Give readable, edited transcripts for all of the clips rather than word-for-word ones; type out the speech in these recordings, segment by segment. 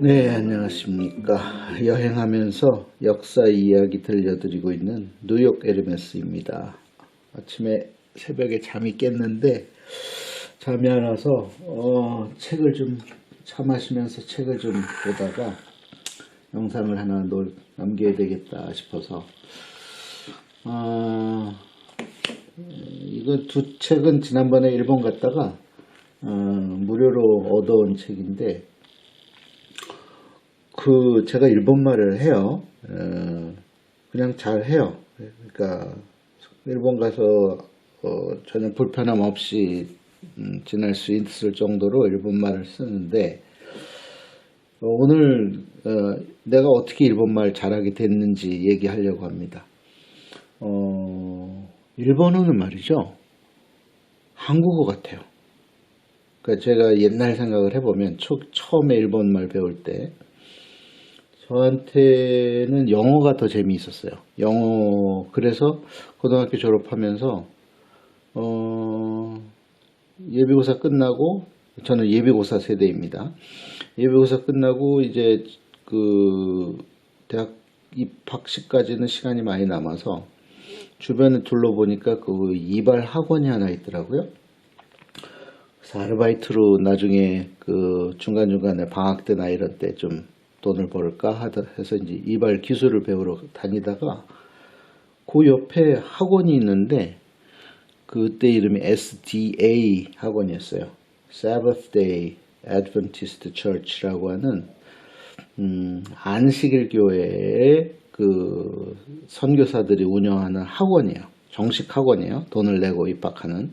네, 안녕하십니까. 여행하면서 역사 이야기 들려드리고 있는 뉴욕 에르메스입니다. 아침에 새벽에 잠이 깼는데 잠이 안 와서 책을 좀 차 마시면서 책을 좀 보다가 영상을 하나 남겨야 되겠다 싶어서 이거 두 책은 지난번에 일본 갔다가 무료로 얻어온 책인데 제가 일본말을 해요. 그냥 잘 해요. 그러니까 일본 가서 전혀 불편함 없이 지낼 수 있을 정도로 일본말을 쓰는데 오늘 내가 어떻게 일본말 잘하게 됐는지 얘기하려고 합니다. 일본어는 말이죠. 한국어 같아요. 그러니까 제가 옛날 생각을 해보면 처음에 일본말 배울 때 저한테는 영어가 더 재미있었어요. 그래서 고등학교 졸업하면서 예비고사 끝나고, 저는 예비고사 세대입니다. 예비고사 끝나고 이제 대학 입학식까지는 시간이 많이 남아서 주변을 둘러보니까 이발 학원이 하나 있더라고요. 그래서 아르바이트로 나중에 중간중간에 방학 때나 이런 때 좀 돈을 벌까 해서 이제 이발 기술을 배우러 다니다가 그 옆에 학원이 있는데 그때 이름이 SDA 학원이었어요. Sabbath Day Adventist Church라고 하는 안식일교회의 선교사들이 운영하는 학원이에요. 정식 학원이에요. 돈을 내고 입학하는.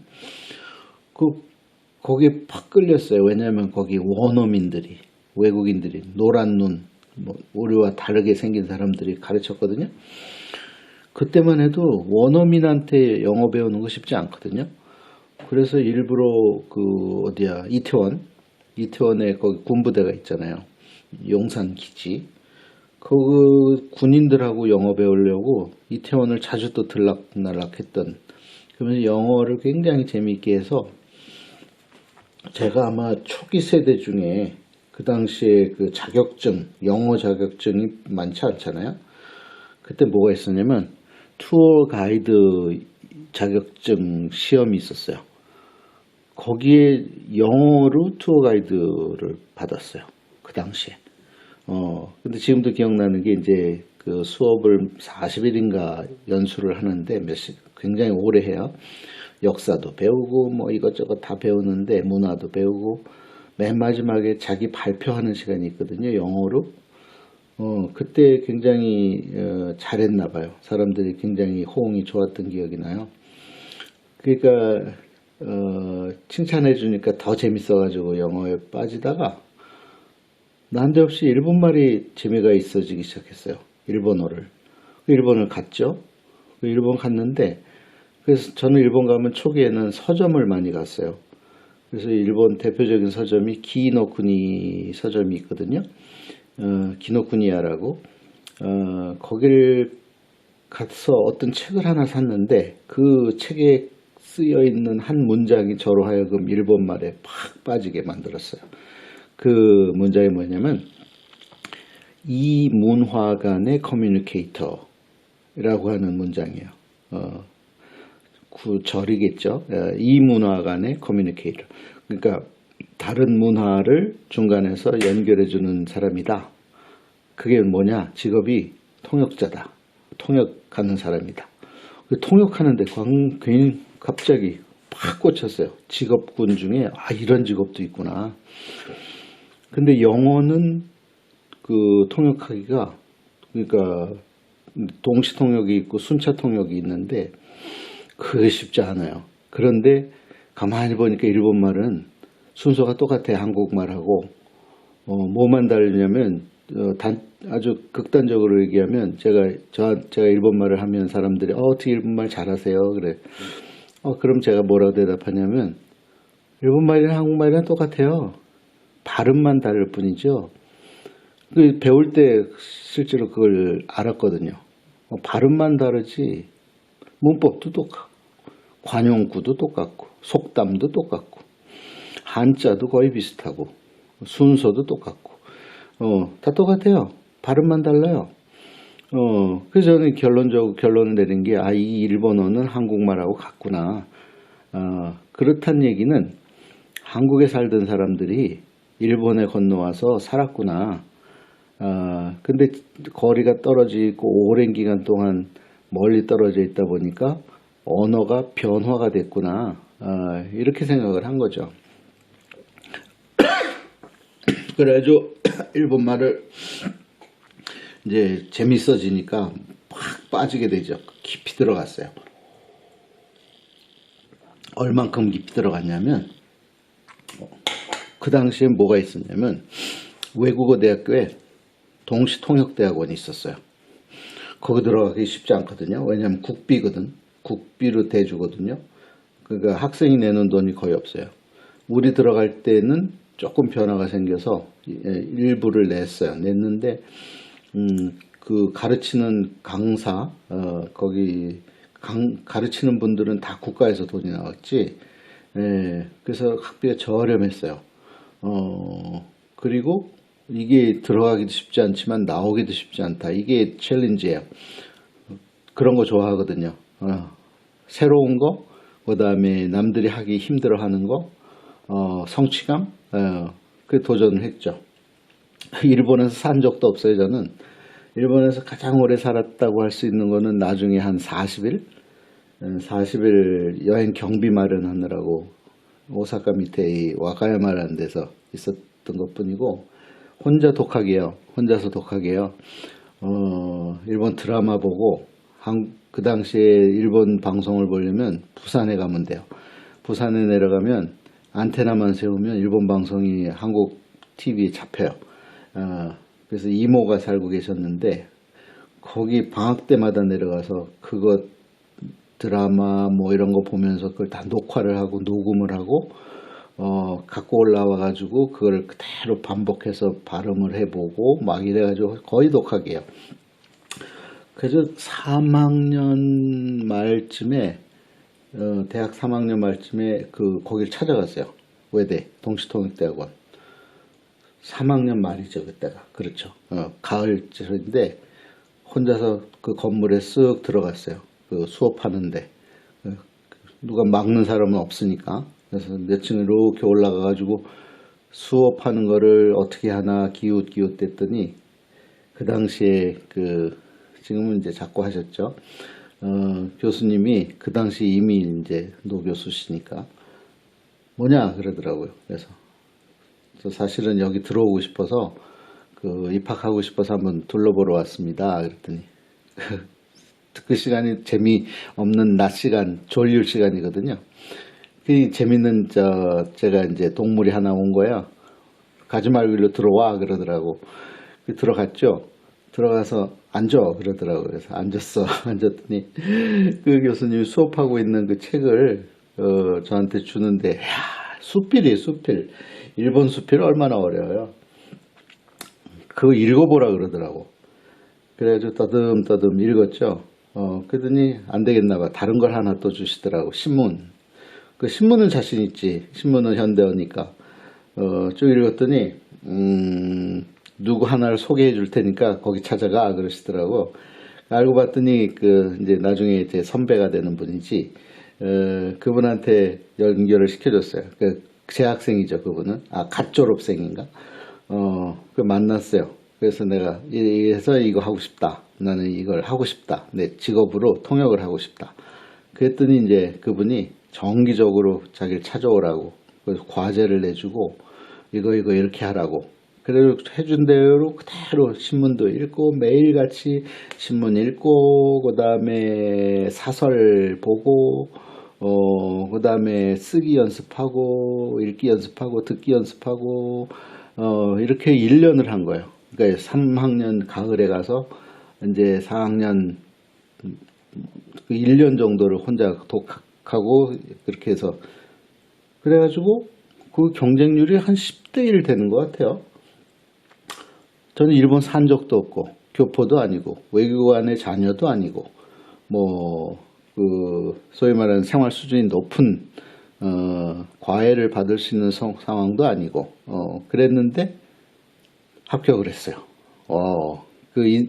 거기에 팍 끌렸어요. 왜냐하면 거기 원어민들이, 외국인들이, 노란 눈, 우리와 다르게 생긴 사람들이 가르쳤거든요. 그때만 해도 원어민한테 영어 배우는 거 쉽지 않거든요. 그래서 일부러 이태원에 거기 군부대가 있잖아요. 용산 기지. 군인들하고 영어 배우려고 이태원을 자주 또 들락날락했던, 그러면서 영어를 굉장히 재미있게 해서 제가 아마 초기 세대 중에 그 당시에 영어 자격증이 많지 않잖아요. 그때 뭐가 있었냐면 투어 가이드 자격증 시험이 있었어요. 거기에 영어로 투어 가이드를 받았어요. 그 당시에. 근데 지금도 기억나는 게 이제 수업을 40일인가 연수를 하는데 굉장히 오래 해요. 역사도 배우고 이것저것 다 배우는데 문화도 배우고 맨 마지막에 자기 발표하는 시간이 있거든요. 영어로. 그때 굉장히 잘했나 봐요. 사람들이 굉장히 호응이 좋았던 기억이 나요. 그러니까 칭찬해 주니까 더 재밌어가지고 영어에 빠지다가 난데없이 일본말이 재미가 있어지기 시작했어요. 일본을 갔죠. 일본 갔는데, 그래서 저는 일본 가면 초기에는 서점을 많이 갔어요. 그래서 일본 대표적인 서점이 기노쿠니 서점이 있거든요. 기노쿠니야라고. 거길 가서 어떤 책을 하나 샀는데 그 책에 쓰여 있는 한 문장이 저로 하여금 일본말에 팍 빠지게 만들었어요. 그 문장이 뭐냐면 이 문화 간의 커뮤니케이터라고 하는 문장이에요. 구절이겠죠. 이 문화 간의 커뮤니케이터. 그러니까 다른 문화를 중간에서 연결해주는 사람이다. 그게 뭐냐? 직업이 통역자다. 통역하는 사람이다. 통역하는데 괜히 갑자기 팍 꽂혔어요. 직업군 중에 이런 직업도 있구나. 근데 영어는 통역하기가, 그러니까 동시 통역이 있고 순차 통역이 있는데 그게 쉽지 않아요. 그런데 가만히 보니까 일본말은 순서가 똑같아요. 한국말하고. 뭐만 다르냐면 아주 극단적으로 얘기하면 제가 일본말을 하면 사람들이 어떻게 일본말 잘하세요? 그래. 그럼 제가 뭐라고 대답하냐면 일본말이랑 한국말이랑 똑같아요. 발음만 다를 뿐이죠. 배울 때 실제로 그걸 알았거든요. 발음만 다르지 문법도 똑같고 관용구도 똑같고 속담도 똑같고 한자도 거의 비슷하고 순서도 똑같고 다 똑같아요. 발음만 달라요. 그래서 저는 결론을 내린 게, 이 일본어는 한국말하고 같구나. 그렇단 얘기는 한국에 살던 사람들이 일본에 건너와서 살았구나. 근데 거리가 떨어지고 오랜 기간 동안 멀리 떨어져 있다 보니까 언어가 변화가 됐구나. 이렇게 생각을 한 거죠. 그래가지고 일본말을 이제 재밌어지니까 확 빠지게 되죠. 깊이 들어갔어요. 얼만큼 깊이 들어갔냐면, 그 당시에 뭐가 있었냐면 외국어 대학교에 동시통역대학원이 있었어요. 거기 들어가기 쉽지 않거든요. 왜냐하면 국비거든. 국비로 대주거든요. 그러니까 학생이 내는 돈이 거의 없어요. 우리 들어갈 때는 조금 변화가 생겨서 일부를 냈는데 그 가르치는 강사, 거기 가르치는 분들은 다 국가에서 돈이 나왔지. 그래서 학비가 저렴했어요. 그리고 이게 들어가기도 쉽지 않지만 나오기도 쉽지 않다. 이게 챌린지예요. 그런 거 좋아하거든요. 새로운 거, 그 다음에 남들이 하기 힘들어하는 거, 성취감, 그 도전을 했죠. 일본에서 산 적도 없어요. 저는 일본에서 가장 오래 살았다고 할 수 있는 거는 나중에 한 40일 여행 경비 마련하느라고 오사카 밑에 이 와카야마라는 데서 있었던 것 뿐이고, 혼자서 독학이에요. 일본 드라마 보고, 그 당시에 일본 방송을 보려면 부산에 가면 돼요. 부산에 내려가면 안테나만 세우면 일본 방송이 한국 TV에 잡혀요. 그래서 이모가 살고 계셨는데 거기 방학 때마다 내려가서 그거 드라마 뭐 이런 거 보면서 그걸 다 녹화를 하고 녹음을 하고 갖고 올라와 가지고 그걸 그대로 반복해서 발음을 해보고 막 이래가지고 거의 독학이에요. 그래서 3학년 말쯤에 대학 3학년 말쯤에 거길 찾아갔어요. 외대 동시통역대학원. 3학년 말이죠, 그때가. 그렇죠. 가을쯤인데 혼자서 그 건물에 쓱 들어갔어요. 그 수업하는데 누가 막는 사람은 없으니까. 그래서 몇 층을 이렇게 올라가 가지고 수업하는 거를 어떻게 하나 기웃기웃댔더니, 그 당시에 지금은 이제 자꾸 하셨죠. 교수님이 그 당시 이미 이제 노교수시니까 뭐냐 그러더라고요. 그래서 사실은 여기 들어오고 싶어서 입학하고 싶어서 한번 둘러보러 왔습니다. 그랬더니 그 시간이 재미없는 낮 시간, 졸릴 시간이거든요. 그 재밌는 제가 이제 동물이 하나 온 거야. 가지 말고 일로 들어와 그러더라고. 들어갔죠. 들어가서 앉아 그러더라고요. 그래서 앉았더니 그 교수님이 수업하고 있는 그 책을 저한테 주는데, 수필이에요. 수필. 일본 수필 얼마나 어려워요. 그거 읽어보라 그러더라고. 그래가지고 떠듬떠듬 읽었죠. 그러더니 안 되겠나 봐. 다른 걸 하나 또 주시더라고. 신문. 그 신문은 자신 있지. 신문은 현대어니까. 쭉 읽었더니 누구 하나를 소개해 줄 테니까 거기 찾아가 그러시더라고. 알고 봤더니 이제 나중에 이제 선배가 되는 분이지. 그분한테 연결을 시켜줬어요. 재학생이죠, 그분은. 갓 졸업생인가? 만났어요. 그래서 내가 이래서 이거 하고 싶다. 나는 이걸 하고 싶다. 내 직업으로 통역을 하고 싶다. 그랬더니 이제 그분이 정기적으로 자기를 찾아오라고, 그래서 과제를 내주고 이거 이렇게 하라고. 그래서 해준 대로 그대로 신문도 읽고 매일같이 신문 읽고, 그 다음에 사설 보고, 그 다음에 쓰기 연습하고 읽기 연습하고 듣기 연습하고, 이렇게 1년을 한 거예요. 그러니까 3학년 가을에 가서 이제 4학년 1년 정도를 혼자 독학하고 그렇게 해서, 그래가지고 그 경쟁률이 한 10대 1 되는 것 같아요. 저는 일본 산 적도 없고 교포도 아니고 외교관의 자녀도 아니고 소위 말하는 생활 수준이 높은 과외를 받을 수 있는 상황도 아니고 그랬는데 합격을 했어요.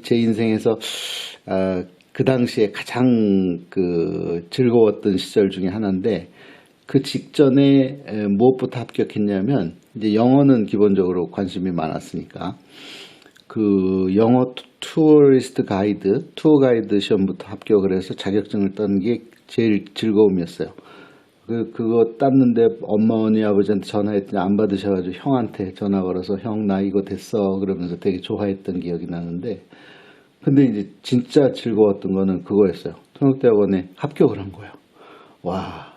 제 인생에서 그 당시에 가장 즐거웠던 시절 중에 하나인데, 그 직전에 무엇부터 합격했냐면, 이제 영어는 기본적으로 관심이 많았으니까 그 영어 투어리스트 가이드, 투어 가이드 시험부터 합격을 해서 자격증을 딴 게 제일 즐거움이었어요. 그거 땄는데 어머니 아버지한테 전화했더니 안 받으셔가지고 형한테 전화 걸어서 형 나 이거 됐어 그러면서 되게 좋아했던 기억이 나는데, 근데 이제 진짜 즐거웠던 거는 그거였어요. 통역대학원에 합격을 한 거예요. 와,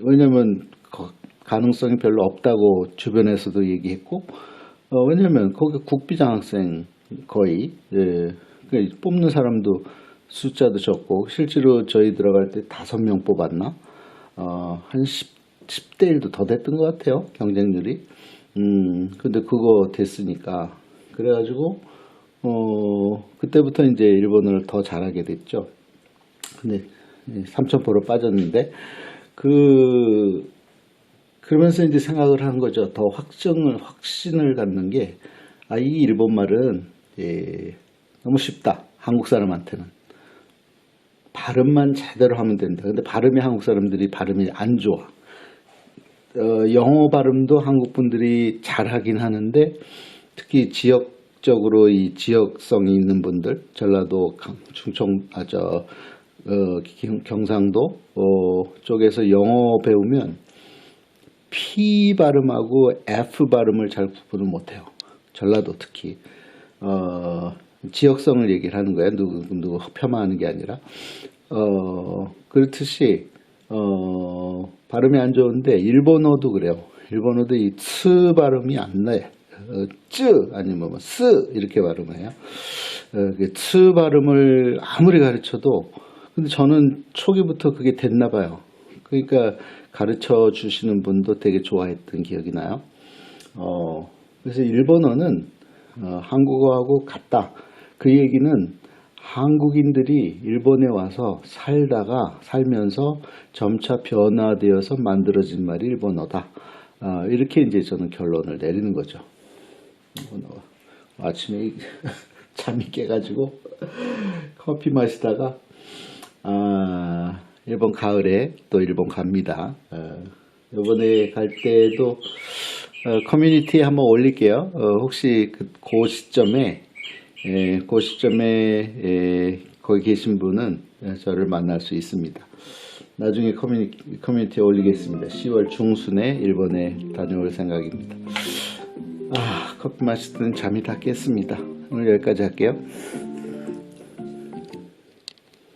왜냐면 가능성이 별로 없다고 주변에서도 얘기했고, 왜냐면 거기 국비장학생 거의, 뽑는 사람도 숫자도 적고, 실제로 저희 들어갈 때 5명 뽑았나? 한 10대 1도 더 됐던 것 같아요, 경쟁률이. 근데 그거 됐으니까. 그래가지고, 그때부터 이제 일본어를 더 잘하게 됐죠. 근데 3,000%로 빠졌는데, 그러면서 이제 생각을 한 거죠. 더 확신을 갖는 게, 이 일본말은, 너무 쉽다. 한국 사람한테는. 발음만 제대로 하면 된다. 근데 발음이 한국 사람들이 발음이 안 좋아. 영어 발음도 한국 분들이 잘하긴 하는데, 특히 지역적으로 이 지역성이 있는 분들, 전라도, 충청, 경상도 쪽에서 영어 배우면 P 발음하고 F 발음을 잘 구분을 못해요. 전라도 특히. 지역성을 얘기를 하는 거야. 누구 폄하하는 게 아니라. 그렇듯이 발음이 안 좋은데 일본어도 그래요. 일본어도 이 츠 발음이 안 나요. 쯔 아니면 스 이렇게 발음해요. 츠 발음을 아무리 가르쳐도, 근데 저는 초기부터 그게 됐나 봐요. 그러니까 가르쳐 주시는 분도 되게 좋아했던 기억이 나요. 그래서 일본어는 한국어하고 같다. 그 얘기는 한국인들이 일본에 와서 살면서 점차 변화되어서 만들어진 말이 일본어다. 이렇게 이제 저는 결론을 내리는 거죠. 아침에 잠이 깨가지고 커피 마시다가 일본 가을에 또 일본 갑니다. 이번에 갈 때도 커뮤니티에 한번 올릴게요. 혹시 그 시점에 거기 계신 분은 저를 만날 수 있습니다. 나중에 커뮤니티에 올리겠습니다. 10월 중순에 일본에 다녀올 생각입니다. 커피 마시던 잠이 다 깼습니다. 오늘 여기까지 할게요.